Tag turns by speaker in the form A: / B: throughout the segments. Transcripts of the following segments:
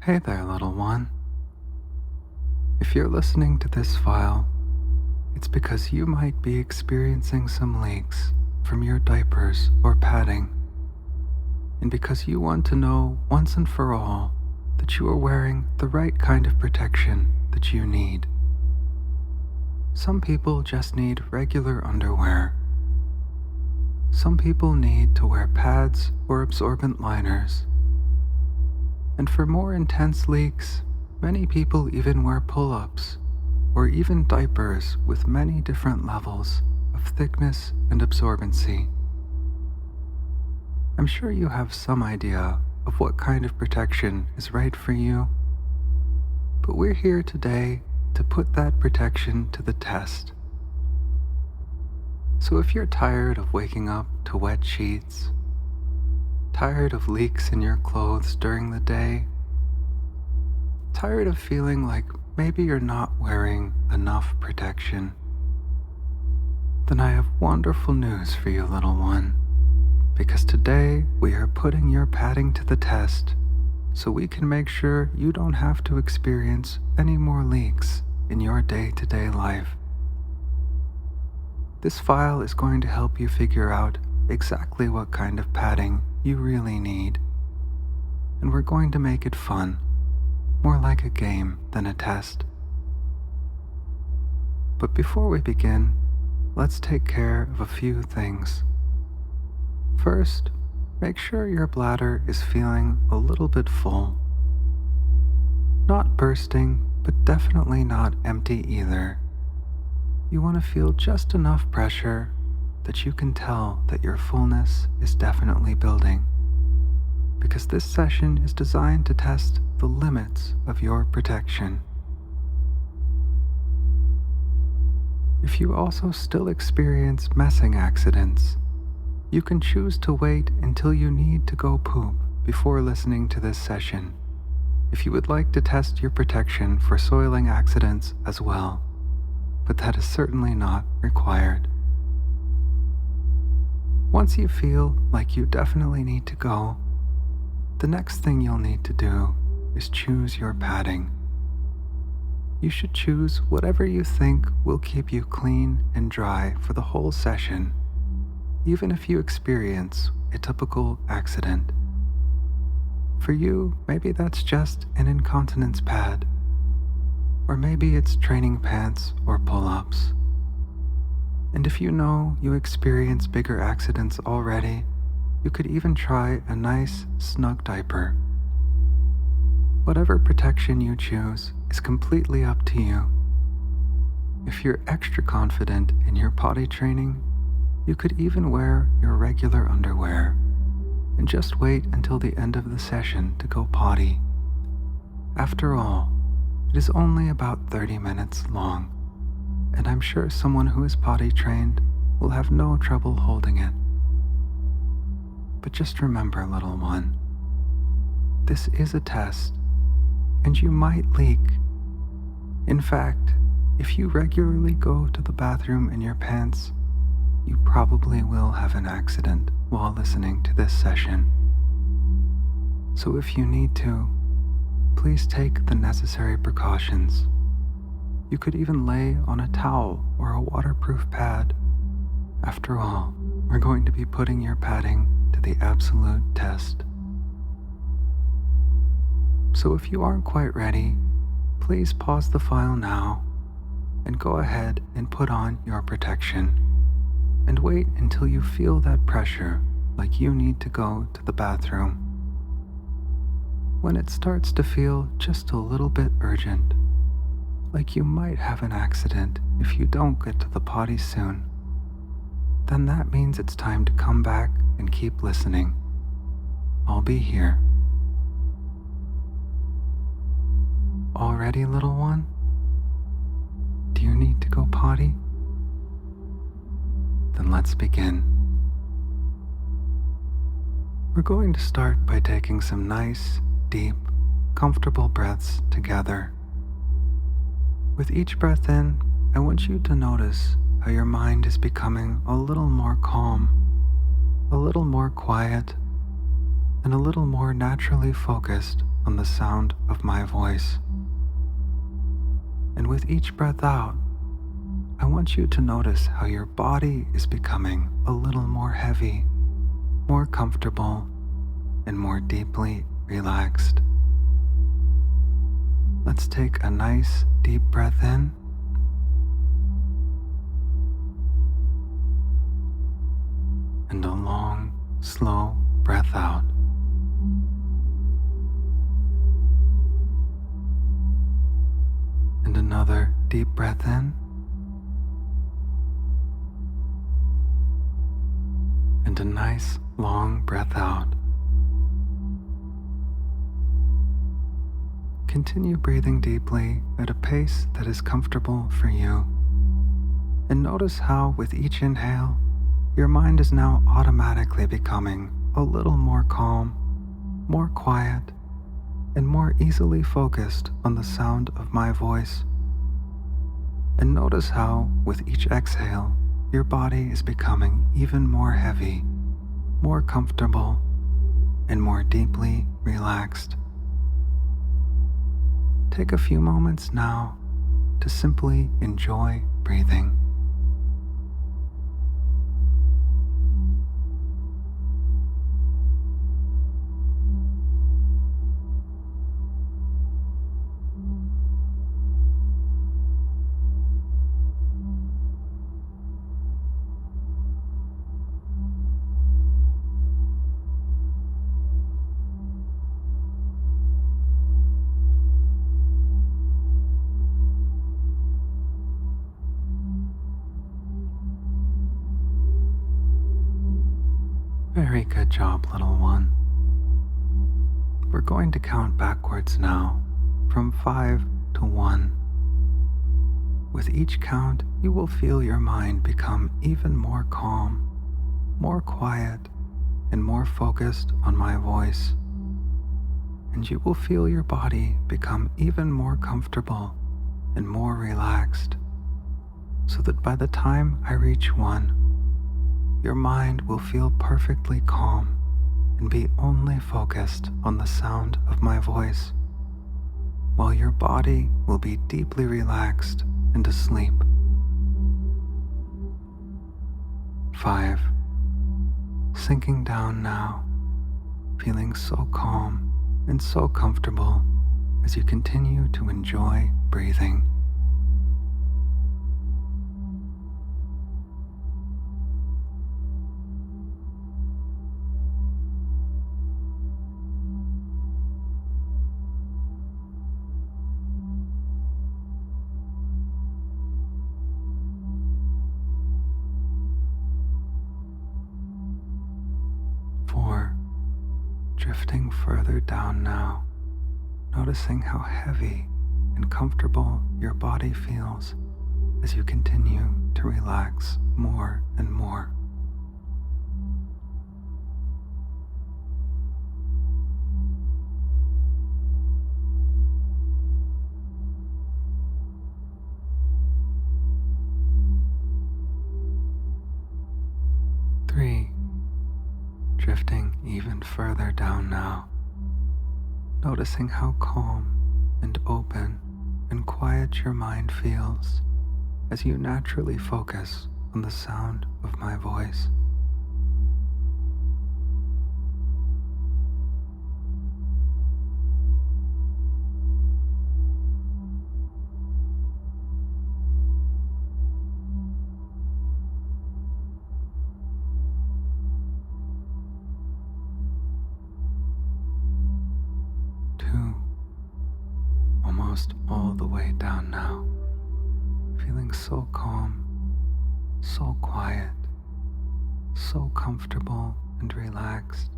A: Hey there, little one. If you're listening to this file, it's because you might be experiencing some leaks from your diapers or padding, and because you want to know once and for all that you are wearing the right kind of protection that you need. Some people just need regular underwear. Some people need to wear pads or absorbent liners. And for more intense leaks, many people even wear pull-ups or even diapers with many different levels of thickness and absorbency. I'm sure you have some idea of what kind of protection is right for you, but we're here today to put that protection to the test. So if you're tired of waking up to wet sheets, tired of leaks in your clothes during the day, tired of feeling like maybe you're not wearing enough protection, then I have wonderful news for you, little one, because today we are putting your padding to the test so we can make sure you don't have to experience any more leaks in your day-to-day life. This file is going to help you figure out exactly what kind of padding you really need, and we're going to make it fun, more like a game than a test. But before we begin, let's take care of a few things. First, make sure your bladder is feeling a little bit full. Not bursting, but definitely not empty either. You want to feel just enough pressure that you can tell that your fullness is definitely building, because this session is designed to test the limits of your protection. If you also still experience messing accidents, you can choose to wait until you need to go poop before listening to this session, if you would like to test your protection for soiling accidents as well, but that is certainly not required. Once you feel like you definitely need to go, the next thing you'll need to do is choose your padding. You should choose whatever you think will keep you clean and dry for the whole session, even if you experience a typical accident. For you, maybe that's just an incontinence pad, or maybe it's training pants or pull-ups. And if you know you experience bigger accidents already, you could even try a nice, snug diaper. Whatever protection you choose is completely up to you. If you're extra confident in your potty training, you could even wear your regular underwear and just wait until the end of the session to go potty. After all, it is only about 30 minutes long, and I'm sure someone who is potty trained will have no trouble holding it. But just remember, little one, this is a test, and you might leak. In fact, if you regularly go to the bathroom in your pants, you probably will have an accident while listening to this session. So if you need to, please take the necessary precautions. You could even lay on a towel or a waterproof pad. After all, we're going to be putting your padding to the absolute test. So if you aren't quite ready, please pause the file now and go ahead and put on your protection, and wait until you feel that pressure like you need to go to the bathroom. When it starts to feel just a little bit urgent, like you might have an accident if you don't get to the potty soon, then that means it's time to come back and keep listening. I'll be here. All ready, little one? Do you need to go potty? Then let's begin. We're going to start by taking some nice, deep, comfortable breaths together. With each breath in, I want you to notice how your mind is becoming a little more calm, a little more quiet, and a little more naturally focused on the sound of my voice. And with each breath out, I want you to notice how your body is becoming a little more heavy, more comfortable, and more deeply relaxed. Let's take a nice deep breath in and a long, slow breath out. And another deep breath in and a nice long breath out. Continue breathing deeply at a pace that is comfortable for you. And notice how with each inhale, your mind is now automatically becoming a little more calm, more quiet, and more easily focused on the sound of my voice. And notice how with each exhale, your body is becoming even more heavy, more comfortable, and more deeply relaxed. Take a few moments now to simply enjoy breathing. Very good job, little one. We're going to count backwards now, from 5 to 1. With each count, you will feel your mind become even more calm, more quiet, and more focused on my voice. And you will feel your body become even more comfortable and more relaxed, so that by the time I reach 1, your mind will feel perfectly calm and be only focused on the sound of my voice, while your body will be deeply relaxed and asleep. 5. Sinking down now, feeling so calm and so comfortable as you continue to enjoy breathing. 4. Drifting further down now, noticing how heavy and comfortable your body feels as you continue to relax more and more. 3. Drifting even further down now, noticing how calm and open and quiet your mind feels as you naturally focus on the sound of my voice. 2. Almost all the way down now, feeling so calm, so quiet, so comfortable and relaxed.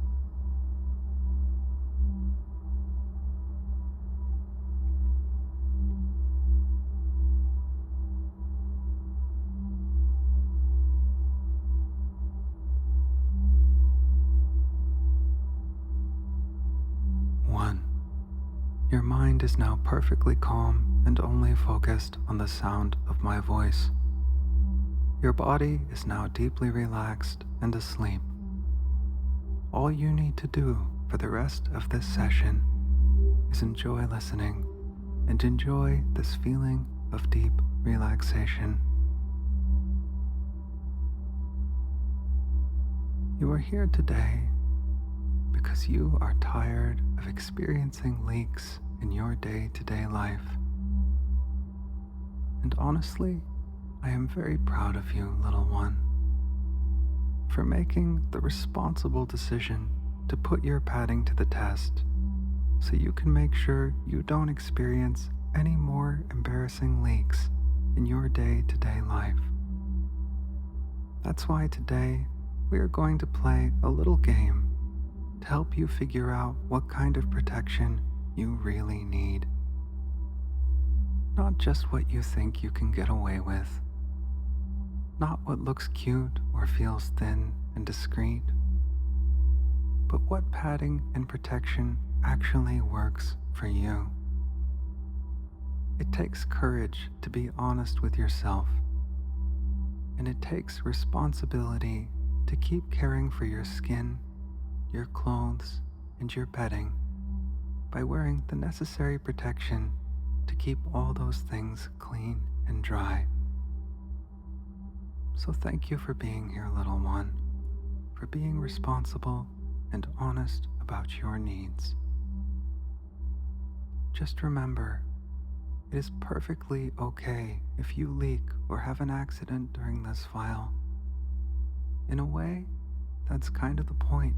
A: 1. Your mind is now perfectly calm and only focused on the sound of my voice. Your body is now deeply relaxed and asleep. All you need to do for the rest of this session is enjoy listening and enjoy this feeling of deep relaxation. You are here today because you are tired of experiencing leaks in your day-to-day life. And honestly, I am very proud of you, little one, for making the responsible decision to put your padding to the test so you can make sure you don't experience any more embarrassing leaks in your day-to-day life. That's why today we are going to play a little game to help you figure out what kind of protection you really need. Not just what you think you can get away with, not what looks cute or feels thin and discreet, but what padding and protection actually works for you. It takes courage to be honest with yourself, and it takes responsibility to keep caring for your skin, your clothes, and your bedding by wearing the necessary protection to keep all those things clean and dry. So thank you for being here, little one, for being responsible and honest about your needs. Just remember, it is perfectly okay if you leak or have an accident during this file. In a way, that's kind of the point.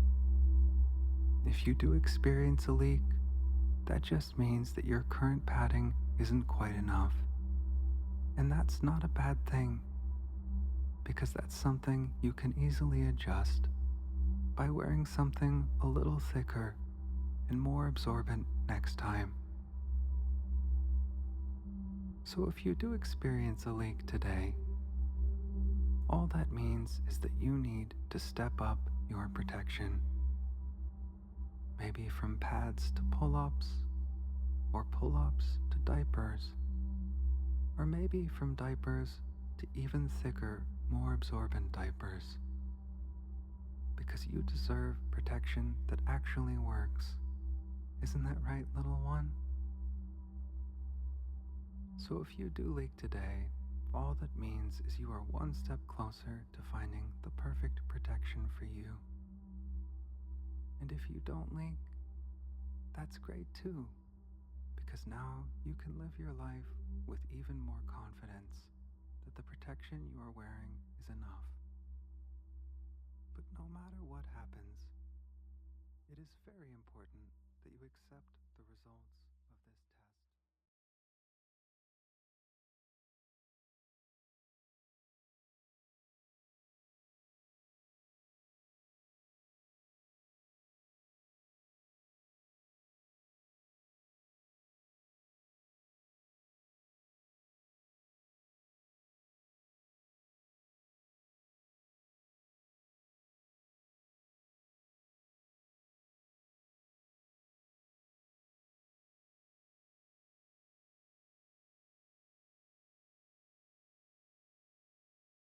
A: If you do experience a leak, that just means that your current padding isn't quite enough. And that's not a bad thing, because that's something you can easily adjust by wearing something a little thicker and more absorbent next time. So if you do experience a leak today, all that means is that you need to step up your protection. Maybe from pads to pull-ups, or pull-ups to diapers, or maybe from diapers to even thicker, more absorbent diapers. Because you deserve protection that actually works. Isn't that right, little one? So if you do leak today, all that means is you are one step closer to finding the perfect protection for you. And if you don't leak, that's great too, because now you can live your life with even more confidence that the protection you are wearing is enough. But no matter what happens, it is very important that you accept the results